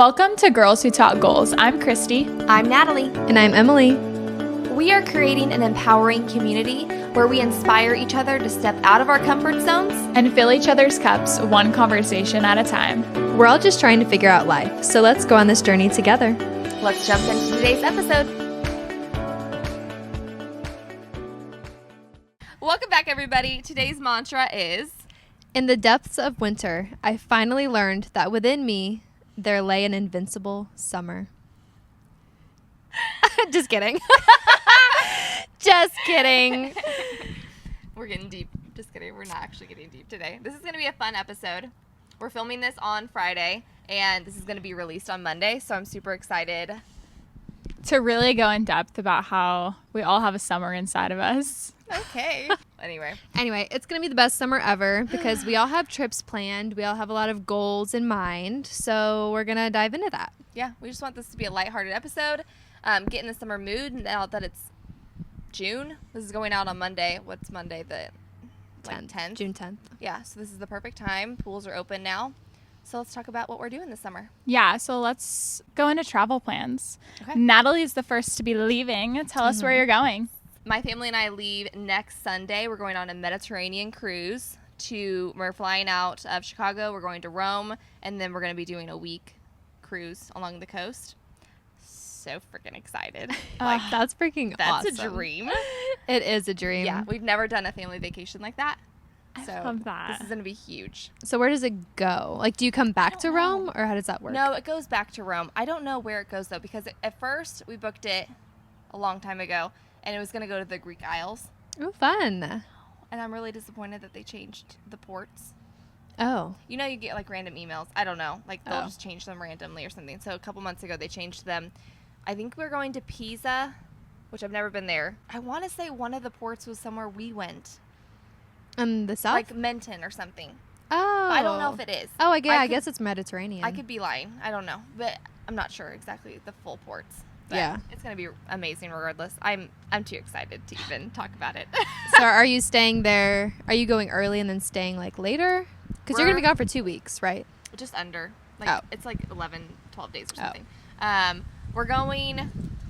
Welcome to Girls Who Talk Goals. I'm Kristy. I'm Natalie. And I'm Emilie. We are creating an empowering community where we inspire each other to step out of our comfort zones And fill each other's cups one conversation at a time. We're all just trying to figure out life, so let's go on this journey together. Let's jump into today's episode. Welcome back, everybody. Today's mantra is... In the depths of winter, I finally learned that within me, there lay an invincible summer. Just kidding. Just kidding. We're getting deep. Just kidding. We're not actually getting deep today. This is going to be a fun episode. We're filming this on Friday, and this is going to be released on Monday, so I'm super excited. To really go in depth about how we all have a summer inside of us. Okay. Anyway, it's going to be the best summer ever because we all have trips planned. We all have a lot of goals in mind, so we're going to dive into that. Yeah, we just want this to be a lighthearted episode. Get in the summer mood now that it's June. This is going out on Monday. What's Monday? The 10th? June 10th. Yeah, so this is the perfect time. Pools are open now. So let's talk about what we're doing this summer. Yeah, so let's go into travel plans. Okay. Natalie's the first to be leaving. Tell us where you're going. My family and I leave next Sunday. We're going on a Mediterranean cruise. We're flying out of Chicago. We're going to Rome, and then we're going to be doing a week cruise along the coast. So freaking excited. That's freaking That's awesome. a dream. It is a dream. Yeah, we've never done a family vacation like that. I love that. This is going to be huge. So where does it go? Like, do you come back to Rome, or how does that work? No, it goes back to Rome. I don't know where it goes, though, because at first we booked it a long time ago, and it was going to go to the Greek Isles. Oh, fun. And I'm really disappointed that they changed the ports. Oh. You know, you get, like, random emails. I don't know. Like, they'll just change them randomly or something. So a couple months ago, they changed them. I think we're going to Pisa, which I've never been there. I want to say one of the ports was somewhere we went. In the south? Like Menton or something. Oh. But I don't know if it is. Oh, I guess it's Mediterranean. I could be lying. I don't know. But I'm not sure exactly the full ports. But yeah. It's going to be amazing regardless. I'm too excited to even talk about it. So are you staying there? Are you going early and then staying like later? Because you're going to be gone for 2 weeks, right? Just under. It's like 11, 12 days or something.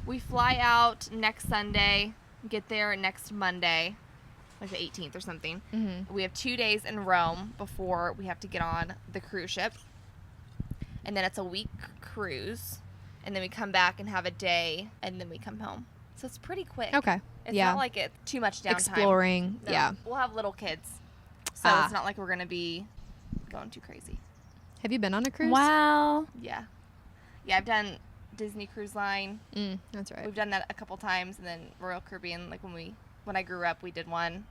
We fly out next Sunday, get there next Monday, like the 18th or something. Mm-hmm. We have 2 days in Rome before we have to get on the cruise ship. And then it's a week cruise. And then we come back and have a day, and then we come home. So it's pretty quick. Okay. It's not like it's too much downtime. Exploring. No, yeah. We'll have little kids. So it's not like we're going to be going too crazy. Have you been on a cruise? Wow. Yeah. Yeah, I've done Disney Cruise Line. That's right. We've done that a couple times, and then Royal Caribbean, like when I grew up, we did one.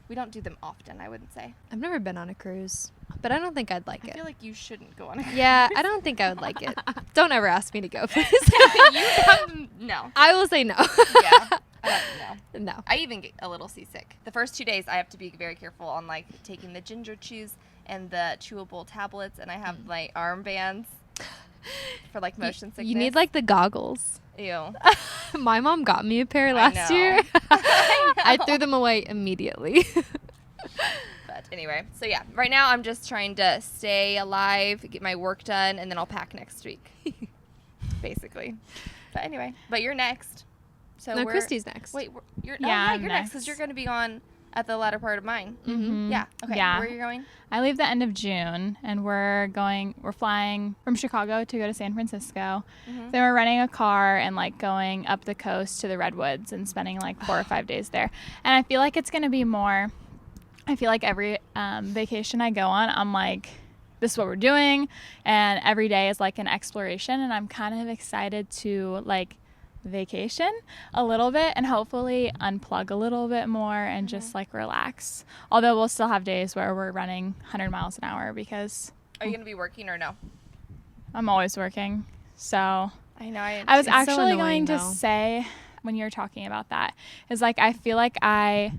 We don't do them often, I wouldn't say. I've never been on a cruise, but I don't think I'd like I it. feel like you shouldn't go on a cruise. Yeah, I don't think I would like it. Don't ever ask me to go, please. No. I will say no. Yeah. No. No. I even get a little seasick. The first 2 days, I have to be very careful on, like, taking the ginger chews and the chewable tablets, and I have my armbands for, like, motion sickness. You need, like, the goggles. Ew. My mom got me a pair last year. I threw them away immediately. But anyway, so yeah, right now I'm just trying to stay alive, get my work done, and then I'll pack next week, basically. But anyway, you're next. So no, Kristy's next. Wait, you're I'm next because you're going to be on at the latter part of mine. Mm-hmm. Yeah. Okay. Yeah. Where are you going? I leave the end of June, and we're flying from Chicago to go to San Francisco. Mm-hmm. Then we're renting a car and like going up the coast to the Redwoods and spending like 4 or 5 days there. And I feel like it's going to be more, I feel like every vacation I go on, I'm like, this is what we're doing. And every day is like an exploration. And I'm kind of excited to like vacation a little bit and hopefully unplug a little bit more and just like relax. Although we'll still have days where we're running 100 miles an hour because Are you going to be working or no? I'm always working. So I know. I was It's so actually annoying, going to though. say when you were talking about that is like I feel like I've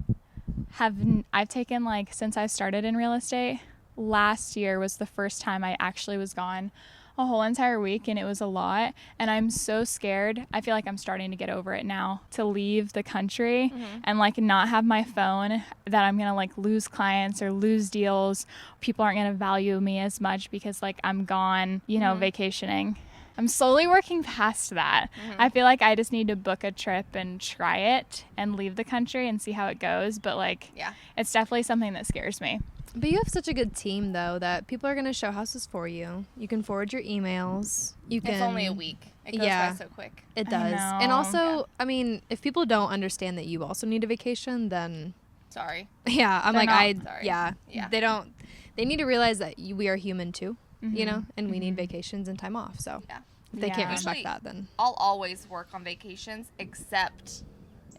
taken like since I started in real estate last year was the first time I actually was gone a whole entire week, and it was a lot, and I'm so scared. I feel like I'm starting to get over it now, to leave the country and like not have my phone, that I'm gonna like lose clients or lose deals. People aren't gonna value me as much because like I'm gone, you know, vacationing. I'm slowly working past that. I feel like I just need to book a trip and try it and leave the country and see how it goes, but like it's definitely something that scares me. But you have such a good team, though, that people are going to show houses for you. You can forward your emails. You can. It's only a week. It goes by so quick. It does. And also, I mean, if people don't understand that you also need a vacation, then... Sorry. Yeah, I'm They're like, not. Sorry. Yeah. They don't... They need to realize that we are human, too, you know? And we need vacations and time off, so... Yeah. If they can't respect Usually, that, then... I'll always work on vacations, except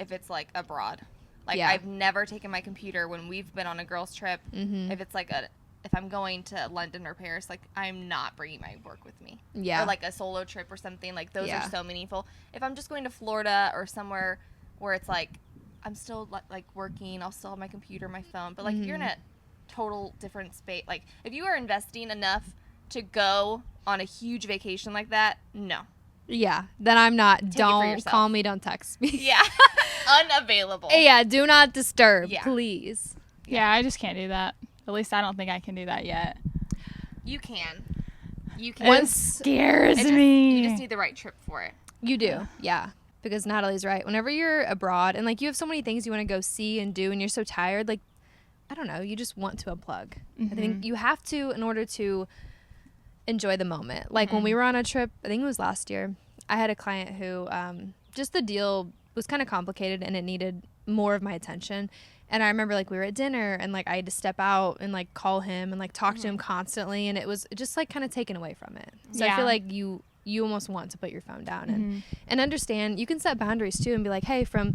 if it's, like, abroad. Like, Yeah. I've never taken my computer when we've been on a girls' trip. If it's, like, if I'm going to London or Paris, like, I'm not bringing my work with me. Yeah. Or, like, a solo trip or something. Like, those are so meaningful. If I'm just going to Florida or somewhere where it's, like, I'm still, like, working, I'll still have my computer, my phone. But, like, if you're in a total different space, like, if you are investing enough to go on a huge vacation like that, no. Yeah. Then I'm not. Take it for Don't yourself. call me. Don't text me. Yeah. Unavailable. Yeah. Do not disturb, Yeah. please. Yeah, I just can't do that. At least I don't think I can do that yet. You can. You can. It scares You me. just need the right trip for it. You do, yeah. Because Natalie's right. Whenever you're abroad and like you have so many things you want to go see and do and you're so tired, like, I don't know, you just want to unplug. I think you have to in order to enjoy the moment. Like when we were on a trip, I think it was last year, I had a client who just the deal was kind of complicated and it needed more of my attention. And I remember like we were at dinner and like I had to step out and like call him and like talk to him constantly, and it was just like kind of taken away from it. So I Yeah. feel like you almost want to put your phone down and understand. You can set boundaries too and be like, hey, from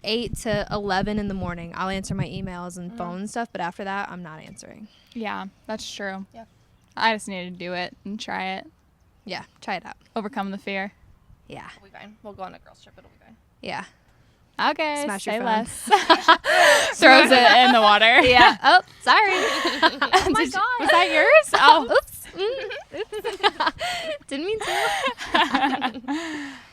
8 to 11 in the morning, I'll answer my emails and phone stuff, but after that, I'm not answering. Yeah, that's true. Yeah. I just need to do it and try it. Yeah, try it out. Overcome the fear. Yeah, It'll be fine. We'll go on a girls' trip. It'll be fine. yeah. Okay, Smash your say phone. less. Throws it in the water. Yeah. Oh, sorry. Oh my God. Was that yours? Oh, Oops. Didn't mean to.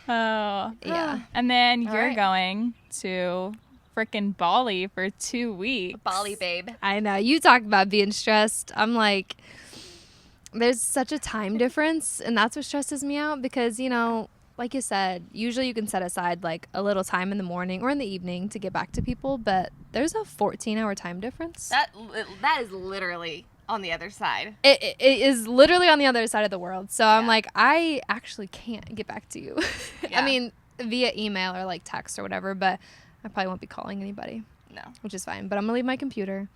Oh. Yeah. And then All you're right. going to frickin' Bali for 2 weeks. Bali, babe. I know. You talk about being stressed. I'm like, there's such a time difference, and that's what stresses me out because, you know, like you said, usually you can set aside like a little time in the morning or in the evening to get back to people, but there's a 14-hour time difference. That is literally on the other side. It is literally on the other side of the world. So I'm Yeah. like, I actually can't get back to you. Yeah. I mean, via email or like text or whatever, but I probably won't be calling anybody, No. which is fine. But I'm going to leave my computer.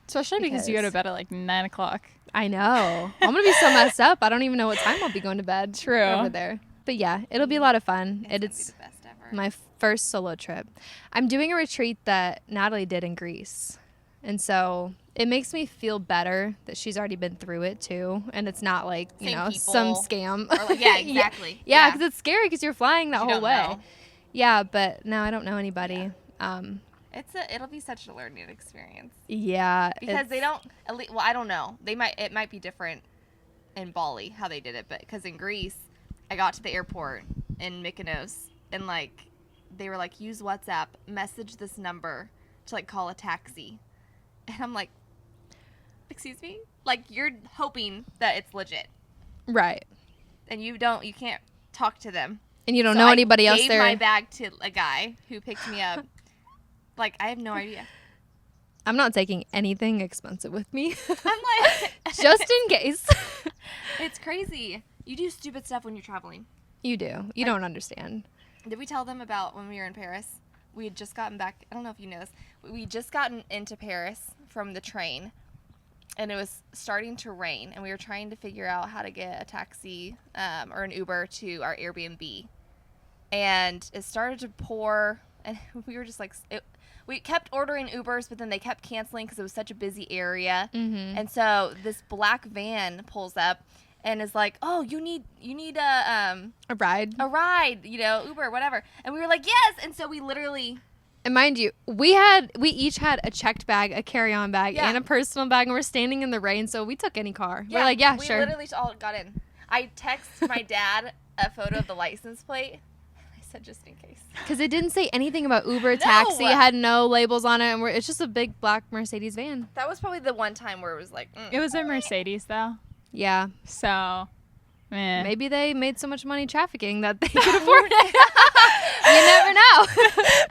Especially because you go to Because- bed at like 9 o'clock. I know. I'm going to be so messed up. I don't even know what time I'll be going to bed. True. Over there. But yeah, it'll be a lot of fun. It's It's gonna be the best ever. my first solo trip. I'm doing a retreat that Natalie did in Greece. And so it makes me feel better that she's already been through it too. And it's not like, you Same know, some people. scam. Or like, yeah, exactly. Yeah, because it's scary because you're flying that You whole don't way. know. Yeah, but now I don't know anybody. It'll be such a learning experience Yeah. because they it's- don't. Well, I don't know. It might be different in Bali how they did it, but because in Greece, I got to the airport in Mykonos and like they were like, use WhatsApp, message this number to like call a taxi, and I'm like, excuse me, like you're hoping that it's legit, Right. and you can't talk to them. And you don't So know I anybody else gave there. my bag to a guy who picked me up. Like I have no idea. I'm not taking anything expensive with me. I'm like, Just in case. it's crazy. You do stupid stuff when you're traveling. You do. You don't understand. Did we tell them about when we were in Paris? We had just gotten back. I don't know if you know this. We had just gotten into Paris from the train, and it was starting to rain, and we were trying to figure out how to get a taxi or an Uber to our Airbnb. And it started to pour, and we were just like, we kept ordering Ubers, but then they kept canceling because it was such a busy area. Mm-hmm. And so this black van pulls up and is like, "Oh, you need A ride. a ride, Uber, whatever." And we were like, "Yes!" And so we literally And mind you, we each had a checked bag, a carry-on bag, and a personal bag, and we're standing in the rain, so we took any car. We're like, yeah, sure. We literally all got in. I texted my dad a photo of the license plate. I said, just in case. Because it didn't say anything about Uber, taxi. It had no labels on it, and it's just a big black Mercedes van. That was probably the one time where it was like... It was a Mercedes, though. Yeah. So, maybe they made so much money trafficking that they could afford it. You never know.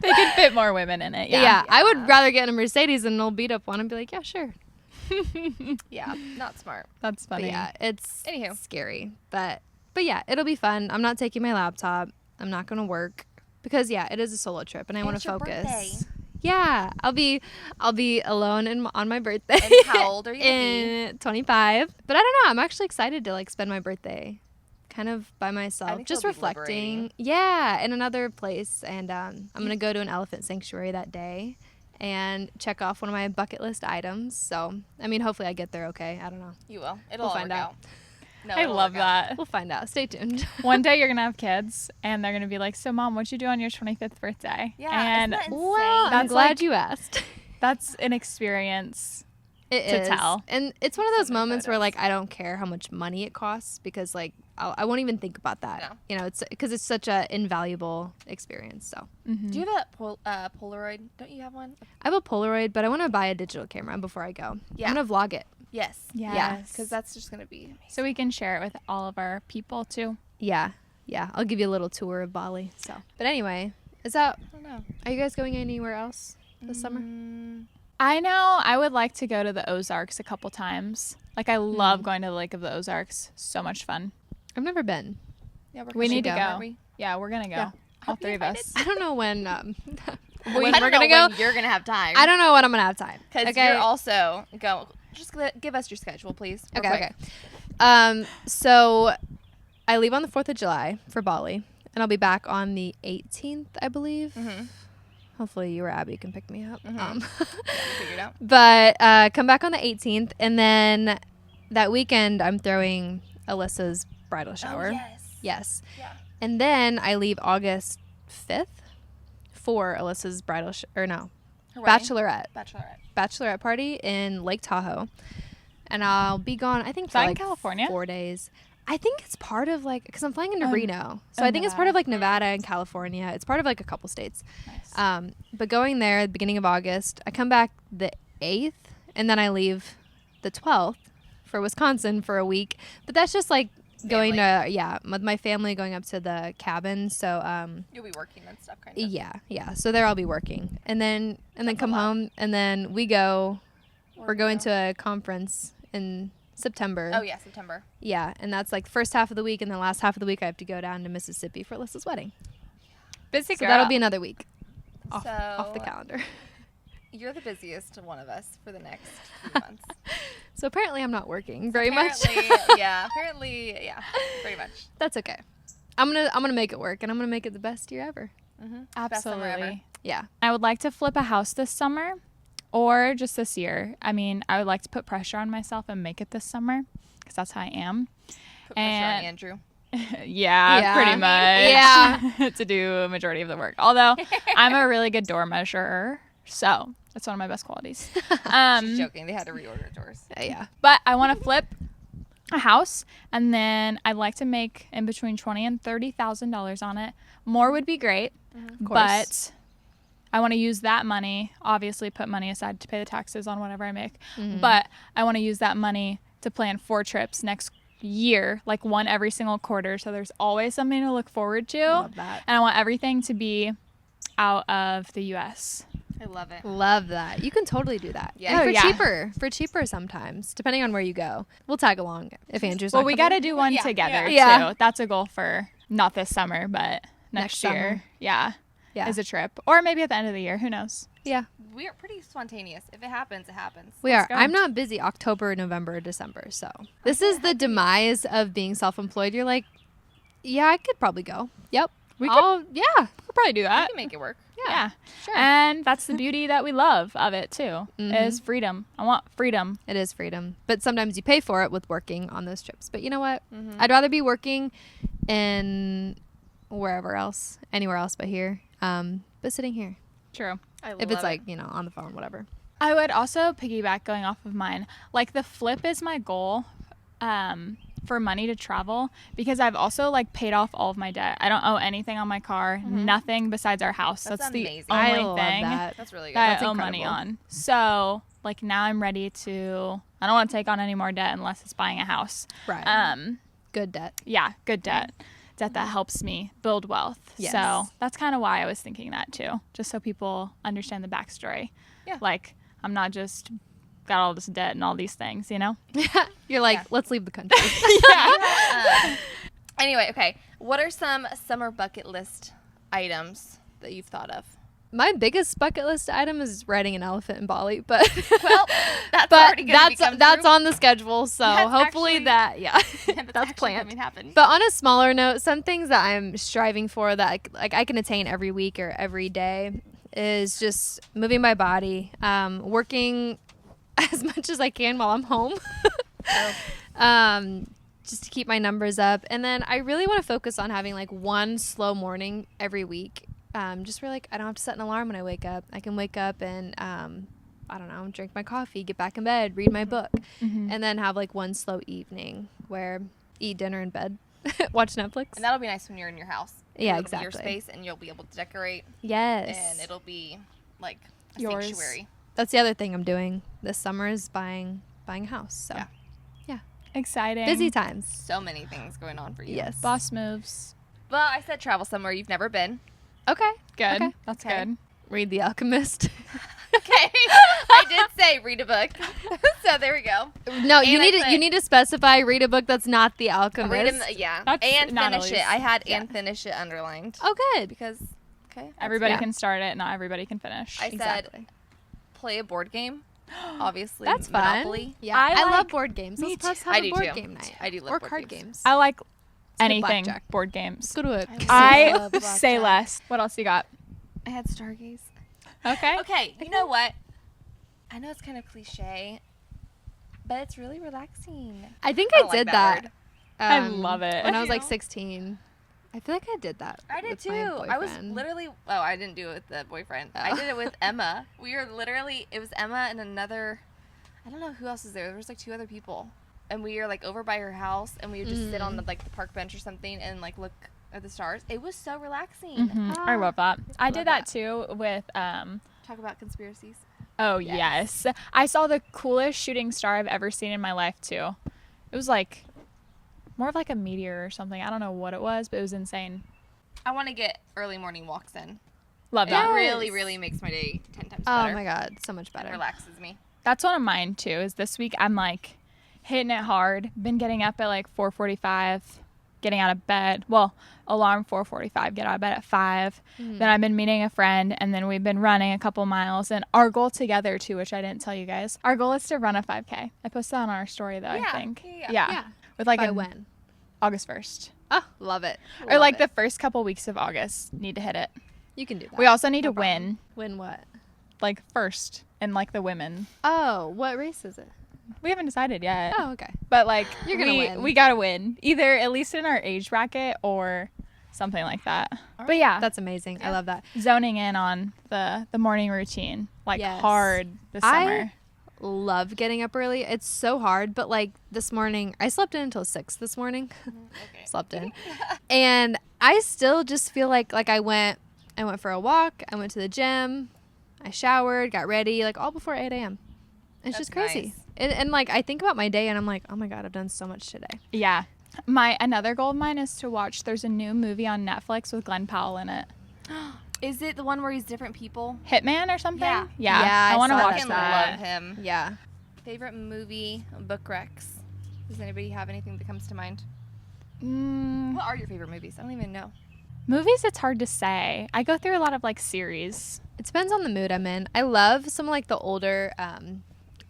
They could fit more women in it. Yeah. I would rather get in a Mercedes than an old beat up one and be like, yeah, sure. Yeah, not smart. That's funny. But yeah, it's Anywho. scary. But yeah, it'll be fun. I'm not taking my laptop. I'm not going to work because it is a solo trip and I want to focus. Birthday. Yeah, I'll be alone on my birthday. And how old are you? In 25. But I don't know. I'm actually excited to like spend my birthday kind of by myself, just reflecting. Yeah, in another place. And I'm going to go to an elephant sanctuary that day and check off one of my bucket list items. So, I mean, hopefully I get there okay. I don't know. You will. It'll all find work out. No, I love that. We'll find out. Stay tuned. One day you're going to have kids and they're going to be like, so Mom, what'd you do on your 25th birthday? Yeah, and isn't that insane? Well, I'm That's glad like- you asked. that's an experience. It to is. tell. And it's one of those Some of the moments where photos. like I don't care how much money it costs because like I won't even think about that. No. You know, it's because it's such a invaluable experience. So Mm-hmm. Do you have a Polaroid? Don't you have one? I have a Polaroid, but I want to buy a digital camera before I go. Yeah. I'm gonna vlog it. Yes. Yes. Because that's just going to be amazing. So we can share it with all of our people too. Yeah. I'll give you a little tour of Bali. So, but anyway, is that? I don't know. Are you guys going anywhere else this summer? I know I would like to go to the Ozarks a couple times. Like I love going to the Lake of the Ozarks. So much fun. I've never been. Yeah, We need to go. go. Aren't we? Yeah, we're going to go. Yeah. All Hope you three of find us. I don't know when. I When don't we're know gonna go. when you're going to have time. I don't know when I'm gonna have time. Because you're also go. Just give us your schedule, please. real quick. Okay. So I leave on the 4th of July for Bali, and I'll be back on the 18th, I believe. Mm-hmm. Hopefully you or Abby can pick me up. We figured out. But come back on the 18th, and then that weekend I'm throwing Alyssa's bridal shower. Oh, yes. Yes. Yeah. And then I leave August 5th for Alyssa's bridal Her wedding. bachelorette party in Lake Tahoe. And I'll be gone, I think, Is for that in like California? 4 days. I think it's part of like, because I'm flying into Oh, Reno. So oh, I think it's part of Nevada. like Nevada and California. It's part of like a couple states. Nice. But going there at the beginning of August, I come back the 8th, and then I leave the 12th for Wisconsin for a week. But that's just like going to, with my family going up to the cabin. So, You'll be working and stuff, kind of. yeah. So there I'll be working. And then come a lot. home, and then we're going to a conference in September. Oh, yeah, September. Yeah, and that's like first half of the week, and then last half of the week I have to go down to Mississippi for Alyssa's wedding. Busy So girl. that'll be another week off the So- calendar. You're the busiest one of us for the next few months. So apparently I'm not working very much. Apparently, pretty much. That's okay. I'm gonna make it work, and I'm gonna make it the best year ever. Mm-hmm. Best summer ever. Absolutely. Yeah. I would like to flip a house this summer or just this year. I mean, I would like to put pressure on myself and make it this summer because that's how I am. Put pressure on And- Andrew. Yeah, pretty much. Yeah. To do a majority of the work. Although I'm a really good door measurer, so that's one of my best qualities. She's joking. They had to reorder doors. Yeah. But I want to flip a house, and then I'd like to make in between $20,000 and $30,000 on it. More would be great, but I want to use that money. Obviously, put money aside to pay the taxes on whatever I make. But I want to use that money to plan 4 trips next year, like one every single quarter. So there's always something to look forward to. Love that. And I want everything to be out of the U.S. I love it. Love that. You can totally do that. Yeah. And Oh, for yeah. cheaper sometimes, depending on where you go. We'll tag along if Andrew's Well, not we got coming. to do one Yeah, together yeah. too. That's a goal for not this summer, but next year. summer. Yeah. Yeah. Is a trip, or maybe at the end of the year. Who knows? Yeah. We're pretty spontaneous. If it happens, it happens. We are. go. I'm not busy October, November, December. So this is the demise of being self-employed. You're like, yeah, I could probably go. Yep. We'll Yeah. probably do We that. can make it work. Yeah. Sure. And that's the beauty that we love of it too. Is freedom. I want freedom. It is freedom. But sometimes you pay for it with working on those trips. But you know what? Mm-hmm. I'd rather be working in anywhere else but here. But sitting here. True. If it's like, on the phone, whatever. I would also piggyback going off of mine. Like the flip is my goal for money to travel, because I've also like paid off all of my debt. I don't owe anything on my car, nothing besides our house. That's the amazing. only I love thing that. That's really good. that That's I owe money on. So like now I'm ready to, I don't want to take on any more debt unless it's buying a house. Right. Good debt. Yeah, good debt. Debt that helps me build wealth. Yes. So that's kind of why I was thinking that too, just so people understand the backstory. Yeah. Like I'm not just got all this debt and all these things, You're like, let's leave the country. Anyway, okay. What are some summer bucket list items that you've thought of? My biggest bucket list item is riding an elephant in Bali, but Well, that's but already going to become that's true. on the schedule. So That's hopefully actually- that's actually planned. going to happen. But on a smaller note, some things that I'm striving for that I can attain every week or every day is just moving my body, working as much as I can while I'm home, just to keep my numbers up. And then I really want to focus on having like one slow morning every week, just where like I don't have to set an alarm when I wake up. I can wake up and I don't know, drink my coffee, get back in bed, read my book, and then have like one slow evening where eat dinner in bed, watch Netflix. And that'll be nice when you're in your house. Yeah, It'll be your exactly. space, and you'll be able to decorate, Yes. and it'll be like a Yours. sanctuary. That's the other thing I'm doing this summer is buying a house. So Yeah. Exciting. busy times. So many things going on for you. Yes. Boss moves. Well, I said travel somewhere you've never been. Okay. Good. Okay. That's Okay. good. Read The Alchemist. Okay. I did say read a book. So there we go. No, And you I need put- you need to specify read a book that's not The Alchemist. Read them, yeah. That's and Natalie's. finish it. I had Yeah. and finish it underlined. Oh, good. Because, okay. that's Everybody Yeah. can start it. Not everybody can finish. I said Exactly. play a board game. Obviously. That's fun. Monopoly. Yeah, I I love like- board games. Me Let's too. have I a do board too. game night. I do love or board card games. games. I like Let's anything blackjack. board games. Let's go to a I love say blackjack. less. What else you got? I had Stargaze. Okay. Okay, you know what? I know it's kind of cliche, but it's really relaxing. I think I I like did that that. word. I love it. When I was like You? 16. I feel like I did that. I did with too. my I was boyfriend. literally. Oh, I didn't do it with the boyfriend. I Oh. did it with Emma. We were literally. It was Emma and another. I don't know who else was there. There was like 2 other people, and we were like over by her house, and we would just sit on the like the park bench or something and like look at the stars. It was so relaxing. Mhm. I love that. I Love did that that. too with Talk about conspiracies. oh yes. I saw the coolest shooting star I've ever seen in my life too. It was like more of like a meteor or something. I don't know what it was, but it was insane. I want to get early morning walks in. Love It that. really, Yes. really makes my day 10 times Oh better. my god, so much It better. relaxes me. That's one of mine too. Is this week I'm like hitting it hard. Been getting up at like 4:45, getting out of bed. Well, alarm 4:45, get out of bed at 5. Then I've been meeting a friend, and then we've been running a couple miles. And our goal together too, which I didn't tell you guys, our goal is to run a 5K. I posted that on our story though. Yeah, I think. yeah. Yeah. With like By a when? August 1st. Oh, love it. Or like the first couple weeks of August, need to hit it. You can do that. We also need No to problem. win, Win what? like first in like the women. Oh, what race is it? We haven't decided yet. Oh, okay. But like You're gonna win. we gotta win. Either at least in our age bracket or something like that. But yeah, That's amazing. I love that. zoning in on the morning routine. Like Yes. hard this I- summer. Love getting up early. It's so hard, but like this morning, I slept in until 6 this morning. Okay. Slept in. And I still just feel like I went for a walk, I went to the gym, I showered, got ready, like all before 8 a.m. It's just That's crazy. nice. And like I think about my day and I'm like, oh my God, I've done so much today. Yeah. Another goal of mine is to watch, there's a new movie on Netflix with Glenn Powell in it. Is it the one where he's different people? Hitman or something? Yeah. Yeah, I want to saw watch I that. love him. Yeah. Favorite movie, book recs. Does anybody have anything that comes to mind? Mm, What are your favorite movies? I don't even know. movies, it's hard to say. I go through a lot of like series. It depends on the mood I'm in. I love some like the older,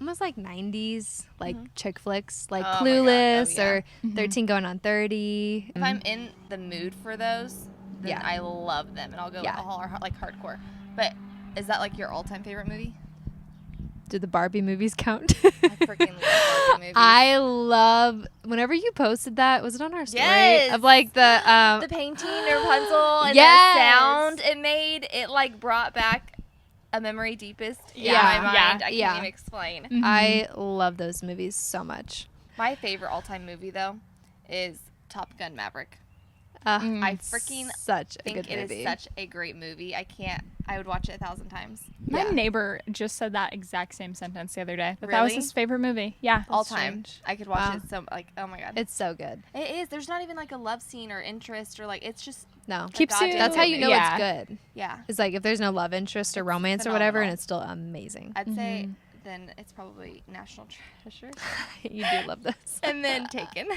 almost like 90s, like chick flicks, like Oh my God. Clueless Oh, yeah. or 13 Going on 30. If I'm in the mood for those, then Yeah. I love them, and I'll go Yeah. all like hardcore. But is that like your all-time favorite movie? Do the Barbie movies count? I freaking love Barbie movies. I love whenever you posted that. Was it on our story? Yes. Of like the the painting Rapunzel and Yes. the sound it made, it like brought back a memory deepest Yeah. in my Yeah. mind. I can't even explain. Mhm. I love those movies so much. My favorite all-time movie, though, is Top Gun Maverick. Mm. I freaking Such a think good it movie. is such a great movie. I would watch it 1,000 times. My Yeah. neighbor just said that exact same sentence the other day. That was Really? his favorite movie. Yeah. All time. strange. I could watch Wow. it so, like, oh my God. It's so good. It is. There's not even, like, a love scene or interest or, like, it's just, No. Keeps goddamn you- That's how you know Yeah. it's good. yeah. It's like if there's no love interest or It's romance or whatever, and phenomenal. it's still amazing. I'd say then it's probably National Treasure. You do love this. And then Taken.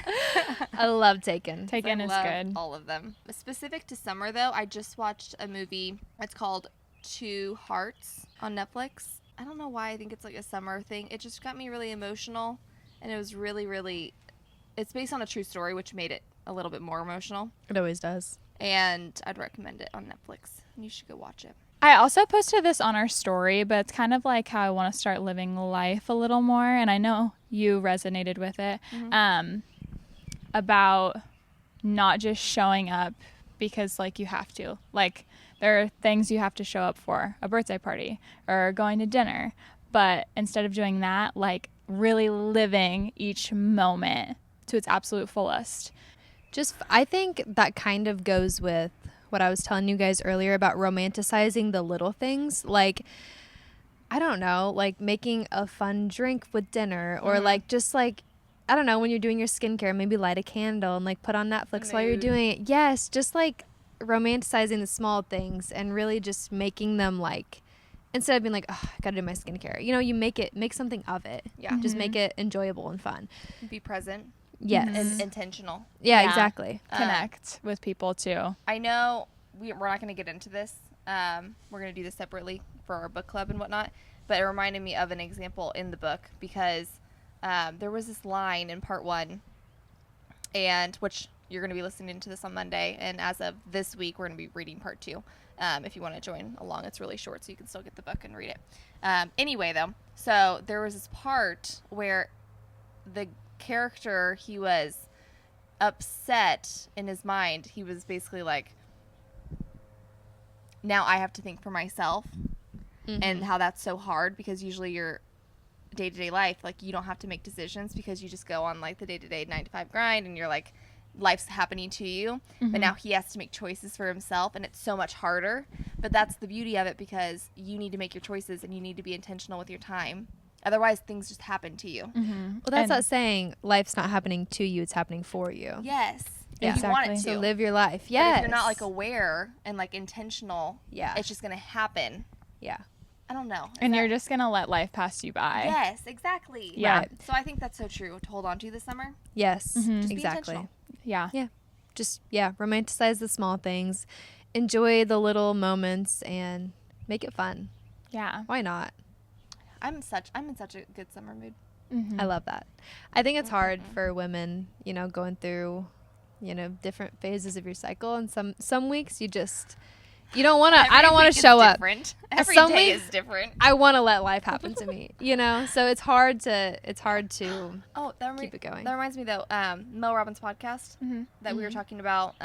I love Taken. Taken I is love good. all of them. Specific to summer, though, I just watched a movie. It's called Two Hearts on Netflix. I don't know why. I think it's like a summer thing. It just got me really emotional, and it was really, really. It's based on a true story, which made it a little bit more emotional. It always does. And I'd recommend it on Netflix. And you should go watch it. I also posted this on our story, but it's kind of like how I want to start living life a little more. And I know you resonated with it about not just showing up because like you have to. Like there are things you have to show up for, a birthday party or going to dinner. But instead of doing that, like really living each moment to its absolute fullest. I think that kind of goes with what I was telling you guys earlier about romanticizing the little things. Like, I don't know, like making a fun drink with dinner or like just like, I don't know, when you're doing your skincare, maybe light a candle and like put on Netflix while you're Mood. doing it. Yes, just like romanticizing the small things and really just making them like, instead of being like, oh, I gotta do my skincare. You know, you make something of it. Yeah. Just make it enjoyable and fun. Be present Yes. and intentional. Yeah, Yeah. exactly. Connect with people too. I know we're not going to get into this. We're going to do this separately for our book club and whatnot. But it reminded me of an example in the book because there was this line in part 1, and which you're going to be listening to this on Monday. And as of this week, we're going to be reading part 2. If you want to join along, it's really short, so you can still get the book and read it. Anyway, though, so there was this part where the character, he was upset in his mind. He was basically like, now I have to think for myself, and how that's so hard because usually your day-to-day life, like you don't have to make decisions because you just go on like the day-to-day 9-to-5 grind and you're like, life's happening to you. But now he has to make choices for himself, and it's so much harder. But that's the beauty of it, because you need to make your choices and you need to be intentional with your time. Otherwise, things just happen to you. Well, that's not saying life's not happening to you; it's happening for you. Yes. Yeah. If you want it Exactly. to. So live your life. But Yes. if you're not like aware and like intentional, Yeah. it's just going to happen. Yeah. I don't know. Is And that- you're just going to let life pass you by. Yes, exactly. Yeah. Right. So I think that's so true to hold on to this summer. Yes. Just be Exactly. intentional. Yeah. Just romanticize the small things, enjoy the little moments, and make it fun. Yeah. Why not? I'm in such a good summer mood. I love that. I think it's hard for women, you know, going through, you know, different phases of your cycle, and some weeks you don't want to. I don't want to show up. Different. Every Some day weeks- is different. I want to let life happen to me, you know. So it's hard to Oh, keep it going. That reminds me though. Mel Robbins' podcast that we were talking about.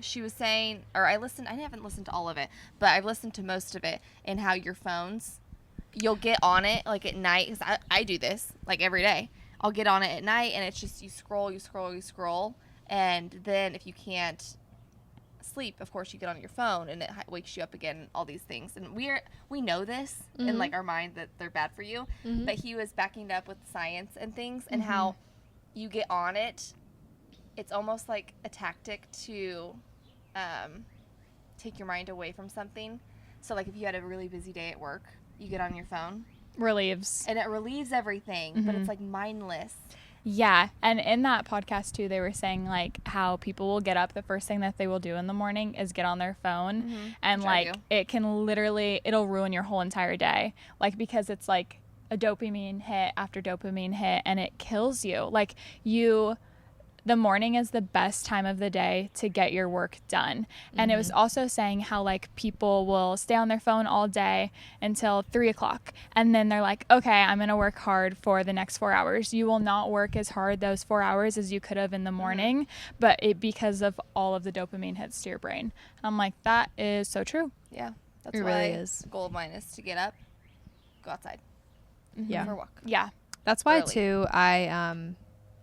She was saying, or I haven't listened to all of it, but I've listened to most of it. And how your phones, you'll get on it like at night, because I do this like every day. I'll get on it at night, and it's just you scroll, and then if you can't sleep, of course you get on your phone, and it wakes you up again. All these things, and we know this in like our mind that they're bad for you. But he was backing it up with science and things, and how you get on it. It's almost like a tactic to take your mind away from something. So like if you had a really busy day at work, you get on your phone, Relieves. and it relieves everything, but it's like mindless. Yeah. And in that podcast too, they were saying like how people will get up, the first thing that they will do in the morning is get on their phone, and Which I like do. it can literally, it'll ruin your whole entire day. Like, because it's like a dopamine hit after dopamine hit, and it kills you. Like the morning is the best time of the day to get your work done. And it was also saying how like people will stay on their phone all day until 3:00, and then they're like, okay, I'm gonna work hard for the next 4 hours. You will not work as hard those 4 hours as you could have in the morning, but because of all of the dopamine hits to your brain. I'm like, that is so true. Yeah, That's It why really is. the goal of mine is to get up, go outside, Yeah. for a walk. Yeah. That's why Early. too.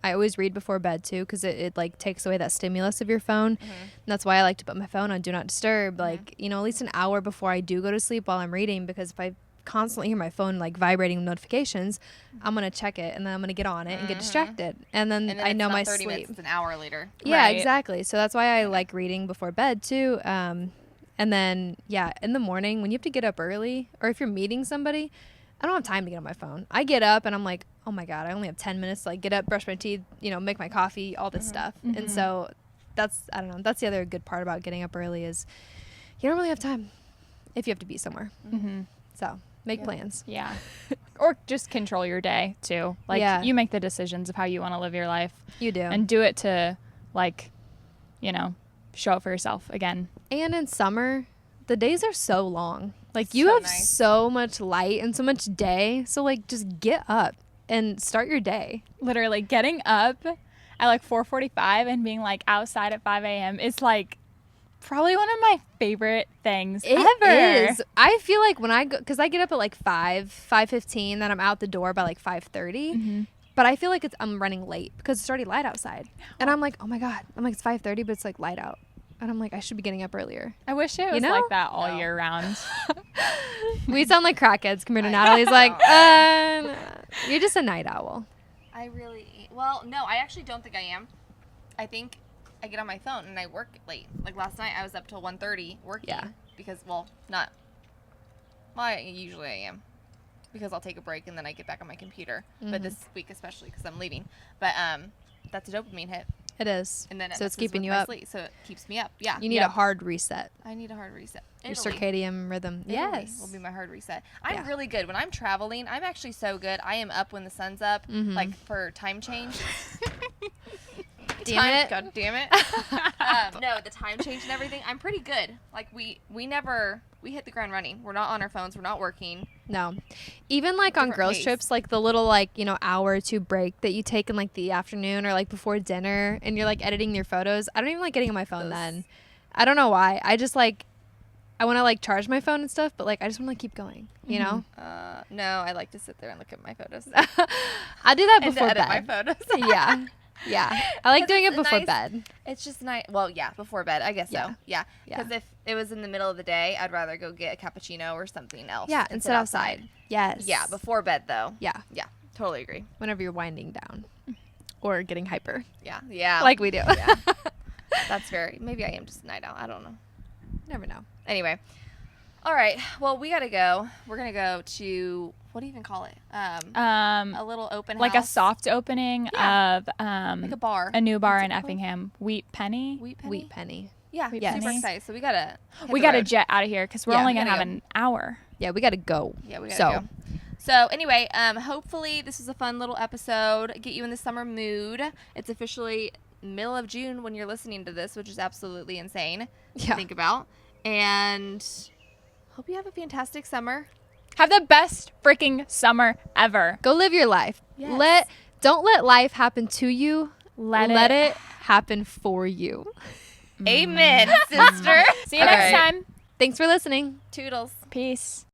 I always read before bed too, because it like takes away that stimulus of your phone. And that's why I like to put my phone on do not disturb. Like, you know, at least an hour before I do go to sleep while I'm reading, because if I constantly hear my phone like vibrating with notifications, I'm gonna check it and then I'm gonna get on it and get distracted, and then, And then I it's know not my 30 sleep. minutes, it's an hour later. Yeah, Right. exactly. So that's why I like reading before bed too. And then in the morning when you have to get up early, or if you're meeting somebody, I don't have time to get on my phone. I get up and I'm like, oh my God, I only have 10 minutes to like get up, brush my teeth, you know, make my coffee, all this stuff. And so I don't know, that's the other good part about getting up early is you don't really have time if you have to be somewhere. So make plans. Yeah. Or just control your day too. Like Yeah. you make the decisions of how you want to live your life You do. and do it to like, you know, show up for yourself again. And in summer, the days are so long. Like you So have nice. so much light and so much day. So like just get up and start your day. Literally getting up at like 4:45 and being like outside at 5 a.m. is like probably one of my favorite things ever. It is. I feel like when I go, because I get up at like 5:15, then I'm out the door by like 5:30. But I feel like I'm running late because it's already light outside. And I'm like, oh my God. I'm like, it's 5:30, but it's like light out. And I'm like, I should be getting up earlier. I wish it was know? like that all No. year round. We sound like crackheads compared to Natalie's like, you're just a night owl. I really, well, no, I actually don't think I am. I think I get on my phone and I work late. Like last night I was up till 1:30 working. Yeah. Because, usually I am. Because I'll take a break and then I get back on my computer. But this week especially because I'm leaving. But that's a dopamine hit. It is. And then So it's messes keeping with you my up. sleep, so it keeps me up. Yeah. You need a hard reset. I need a hard reset. Your Italy. circadian rhythm. Italy Yes. will be my hard reset. I'm Yeah. really good. When I'm traveling, I'm actually so good. I am up when the sun's up, like for time change. Damn it. God damn it. No, the time change and everything, I'm pretty good. Like we hit the ground running. We're not on our phones. We're not working. No. Even like on Different girls' pace. trips, like the little like, you know, hour or two break that you take in like the afternoon or like before dinner and you're like editing your photos. I don't even like getting on my phone then. I don't know why. I just like, I want to like charge my phone and stuff, but like I just want to like keep going, you know? No, I like to sit there and look at my photos. I do that and before edit my bed. photos. Yeah. Yeah. I like 'Cause doing it it's a before nice- bed. It's just nice. Well, yeah, before bed, I guess Yeah. so. Yeah. Yeah. Because if it was in the middle of the day, I'd rather go get a cappuccino or something else. Yeah. And sit outside. Yes. Yeah, before bed though. Yeah. Yeah, totally agree. Whenever you're winding down or getting hyper Yeah. Yeah. like we do. Yeah. That's maybe I am just a night owl. I don't know. Never know. Anyway. All right. Well, we got to go. We're going to go to, what do you even call it? A little open Like a house. soft opening Yeah. of Like a bar. a new bar What's in it called? Effingham, Wheat Penny. Wheat Penny? Wheat penny. Yeah. Wheat Super Penny. excited. So we got to We got to jet out of here because we're Yeah, only we gonna have gotta an hour. Yeah, we got to go. Yeah, we got to So- go. So anyway, hopefully this is a fun little episode. Get you in the summer mood. It's officially middle of June when you're listening to this, which is absolutely insane to Yeah. think about. And hope you have a fantastic summer. Have the best freaking summer ever. Go live your life. Yes. Don't let life happen to you. Let it happen for you. Amen, sister. See you next All right. time. Thanks for listening. Toodles. Peace.